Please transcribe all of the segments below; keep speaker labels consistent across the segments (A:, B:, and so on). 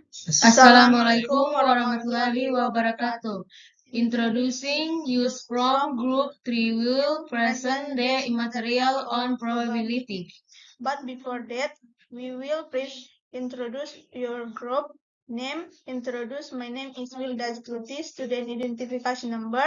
A: Assalamualaikum warahmatullahi wabarakatuh. Introducing use from group 3 will present the immaterial on probability.
B: But before that, we will please introduce your group name. My name is Wilda Stuti. Student identification number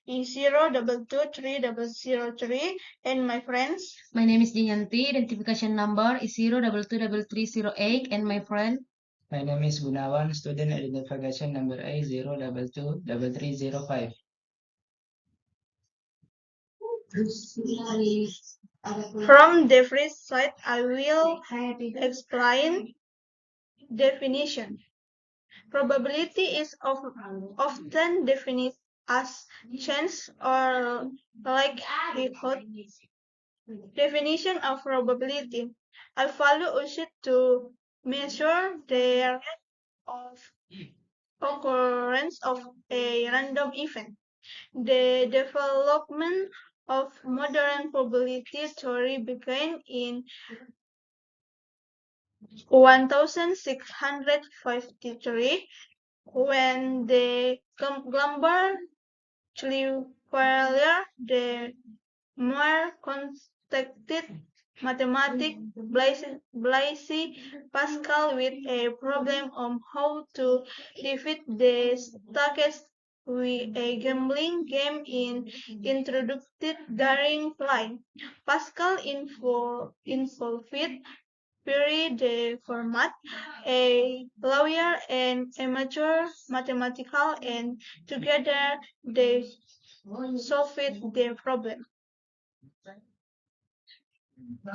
B: is 0222003, and my friends.
A: My name is Dinyanti. Identification number is 0223308, and my friend.
C: My name is Gunawan. Student identification number A0223305.
B: From the first side, I will explain definition. Probability is often defined as chance or likelihood. Definition of probability: a value used to measure the rate of occurrence of a random event. The development of modern probability theory began in 1653 when the Glumber Chevalier de more contacted mathematic Blaise Pascal with a problem on how to defeat the Starkest with a gambling game introduced during flight. Pascal involved Pierre de Fermat, a lawyer and amateur mathematician, and together they solved the problem.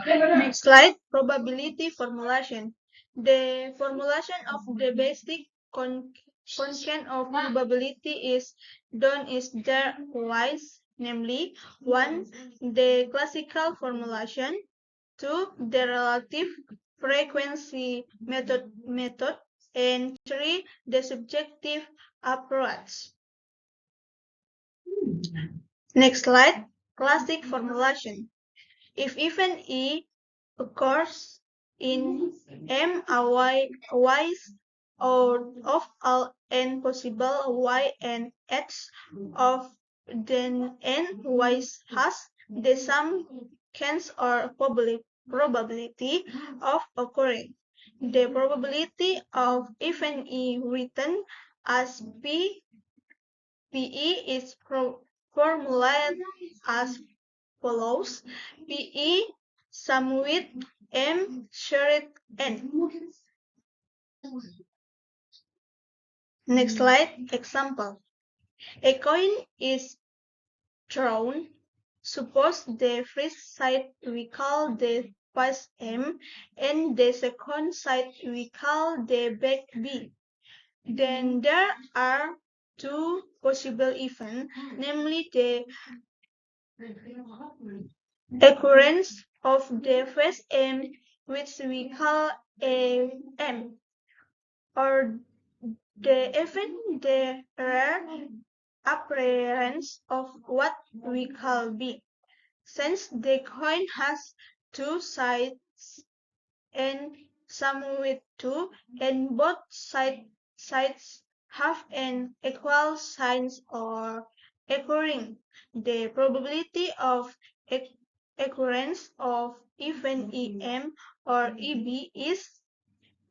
B: Next slide, probability formulation. The formulation of the basic content of probability is done is there wise, namely 1. The classical formulation, 2. The relative frequency method, and 3. The subjective approach. Next slide, classic formulation. If event E occurs in M y's out of all n possible y and x of then n y's has the sum chance or probability of occurring. The probability of event E written as PE is formulated as follows: PE sum with M shared N. Next slide, example. A coin is thrown. Suppose the first side we call the face M and the second side we call the back B. Then there are two possible events, namely the occurrence of the face M, which we call a M, or the event the rare appearance of what we call B. Since the coin has two sides and some with two, and both sides have an equal signs or occurring, the probability of occurrence of event EM or EB is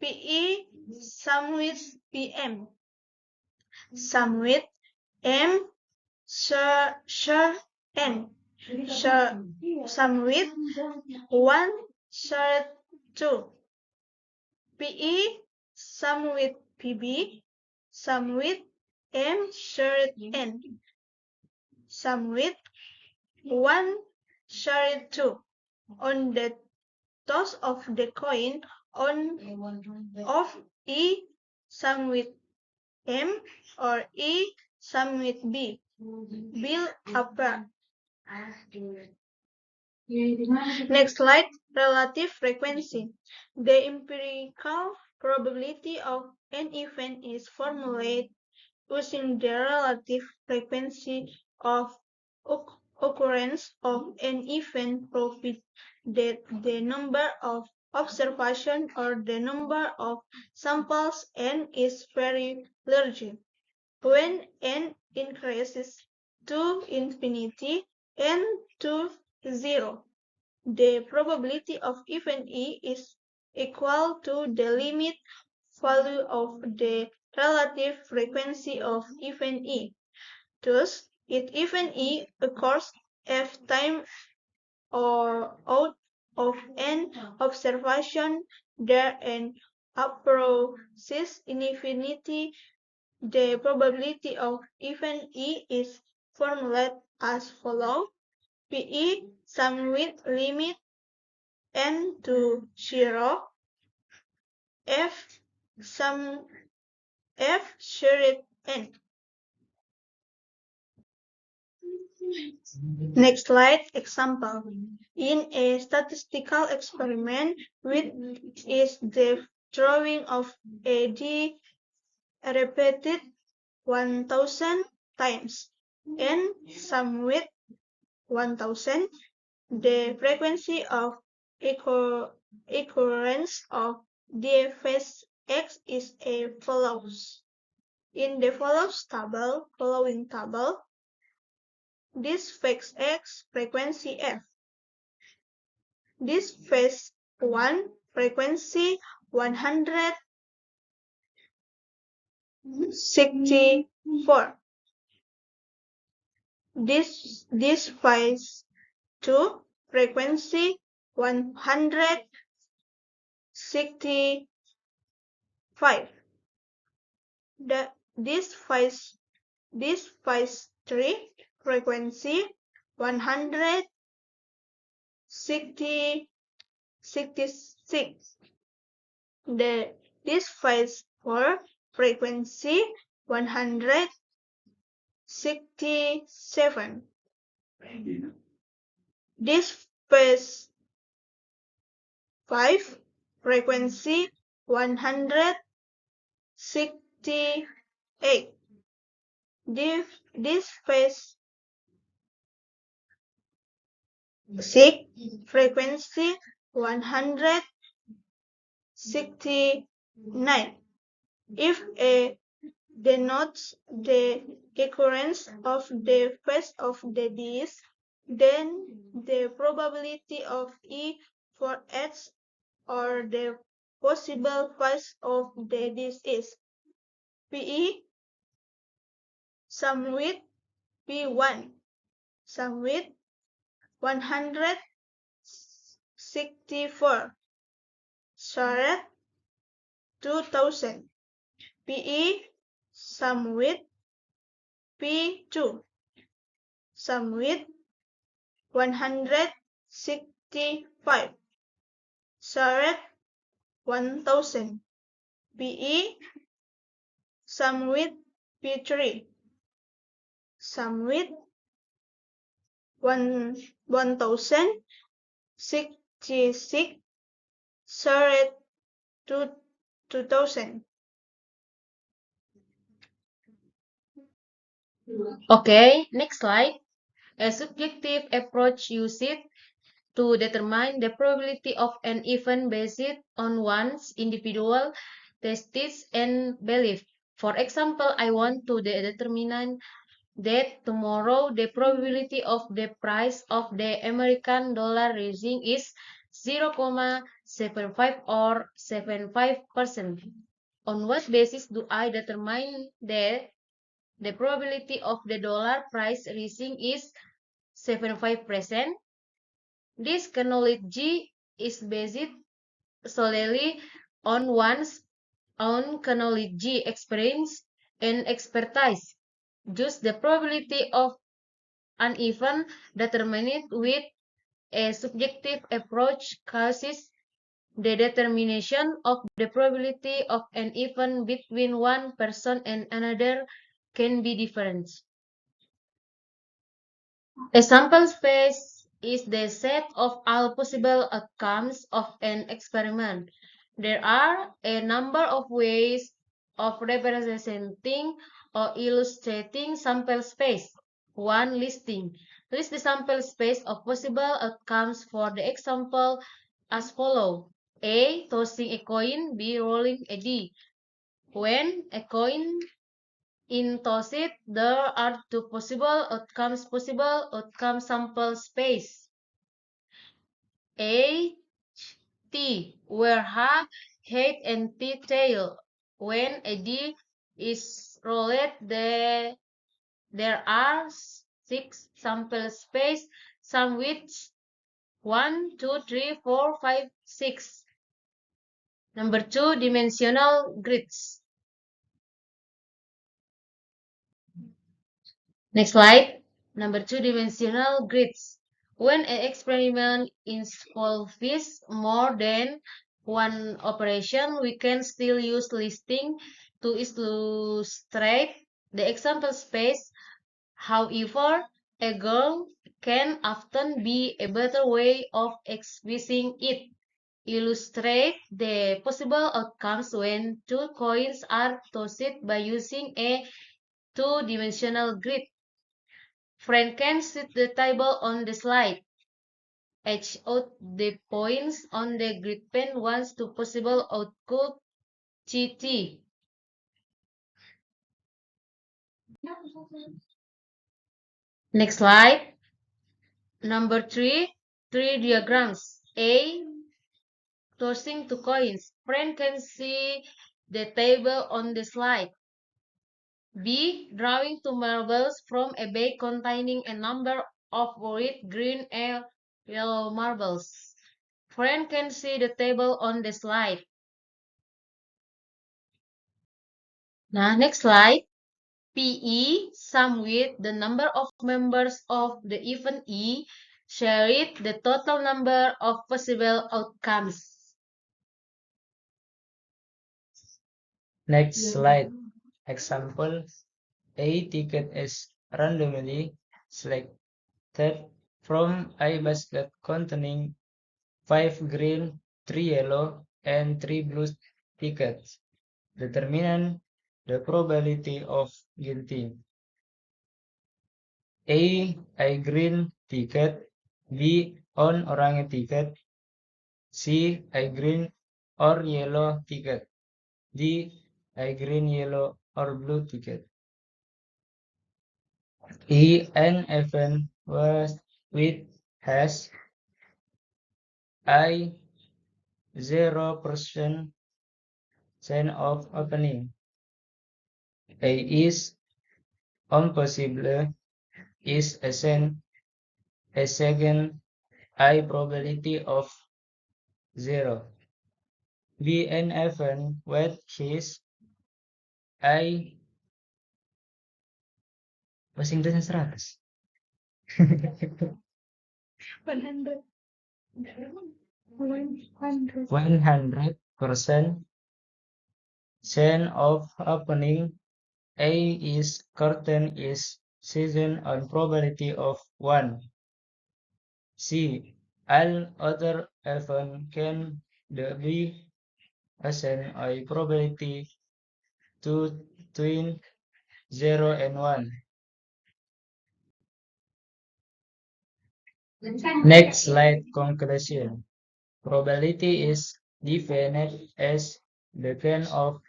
B: PE sum with PM, sum with M share N, sum with 1 share 2, PE sum with PB, sum with M shared N, sum with 1 shared 2. On the toss of the coin on of E sum with M or E sum with B will appear. Next slide, relative frequency. The empirical probability of an event is formulated using the relative frequency of occurrence of an event provided that the number of observation or the number of samples n is very large. When n increases to infinity n to 0, the probability of event E is equal to the limit value of the relative frequency of event E. Thus, if event E occurs f time or out of n observation there and approaches infinity, the probability of event E is formulated as follows: PE sum with limit n to 0, F sum F shared n. Next slide, example. In a statistical experiment, which is the drawing of a D repeated 1000 times and sum with 1000, the frequency of occurrence of the phase X is as follows. In the following table, this phase X frequency F. This phase 1 frequency 164. This phase 2 frequency 165. This phase 3 frequency 166. This phase 4 frequency 167. This phase 5 frequency 168. This phase 6 frequency 169. If A denotes the occurrence of the phase of the disk, then the probability of E for X or the possible phase of the disk is PE sum with P1 sum with 164 shared 2000. PE sum with P2 sum with 165 shared 1000. PE sum with P3 sum with 1066 shared 2000.
A: Okay, next slide. A subjective approach used to determine the probability of an event based on one's individual tastes and belief. For example, I want to determine that tomorrow the probability of the price of the American dollar rising is 0.75 or 75%. On what basis do I determine that the probability of the dollar price rising is 75%? This knowledge is based solely on one's own knowledge, experience, and expertise. Thus, the probability of an event determined with a subjective approach causes the determination of the probability of an event between one person and another can be different. A sample space is the set of all possible outcomes of an experiment. There are a number of ways of representing or illustrating sample space. 1. Listing. List the sample space of possible outcomes for the example as follows. A. Tossing a coin. B. Rolling a die. When a coin is tossed, there are two possible outcomes. Outcome sample space. A. T. Where half head and T tail. When a die is rolled, there are 6 sample space, some with 1, 2, 3, 4, 5, 6. Number 2, dimensional grids. Next slide. Number 2, dimensional grids. When an experiment involves more than one operation, we can still use listing to illustrate the example space. However, a goal can often be a better way of expressing it. Illustrate the possible outcomes when two coins are tossed by using a two-dimensional grid. Friend can set the table on the slide. Etch out the points on the grid pen once two possible output GT. Next slide. Number 3, three diagrams. A. Tossing two coins. Friend can see the table on the slide. B. Drawing two marbles from a bag containing a number of red, green, and yellow marbles. Friend can see the table on the slide. Now, next slide. PE, sum with the number of members of the event E, share it the total number of possible outcomes.
C: Next slide. Example, a ticket is randomly selected from a basket containing 5 green, 3 yellow, and 3 blue tickets. Determine the probability of getting A green ticket, B on oranye ticket, C a green or yellow ticket, D a green, yellow, or blue ticket. An event was with has a 0% chance of opening. A is impossible is a second high probability of 0. B an event with his I bahasa Inggrisnya 100.
B: 100.
C: 100% chance of opening. A is curtain is season on probability of 1. C. All other event can be assign a probability to between 0 and 1. Next slide, conclusion. Probability is defined as the kind of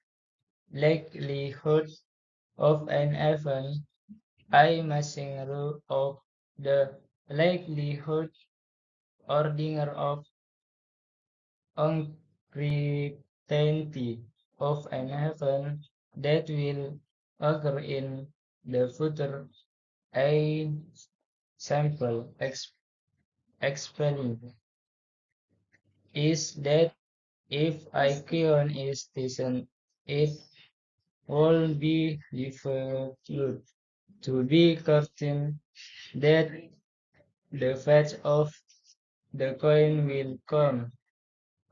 C: likelihood of an event. I missing rule of the likelihood order of uncertainty of an event that will occur in the future. A sample experiment is that if a coin is taken, it will be difficult to be certain that the face of the coin will come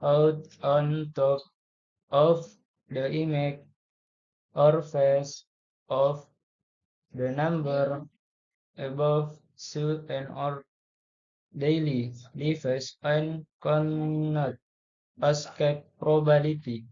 C: out on top of the image or face of the number above suit and or daily lives and cannot escape probability.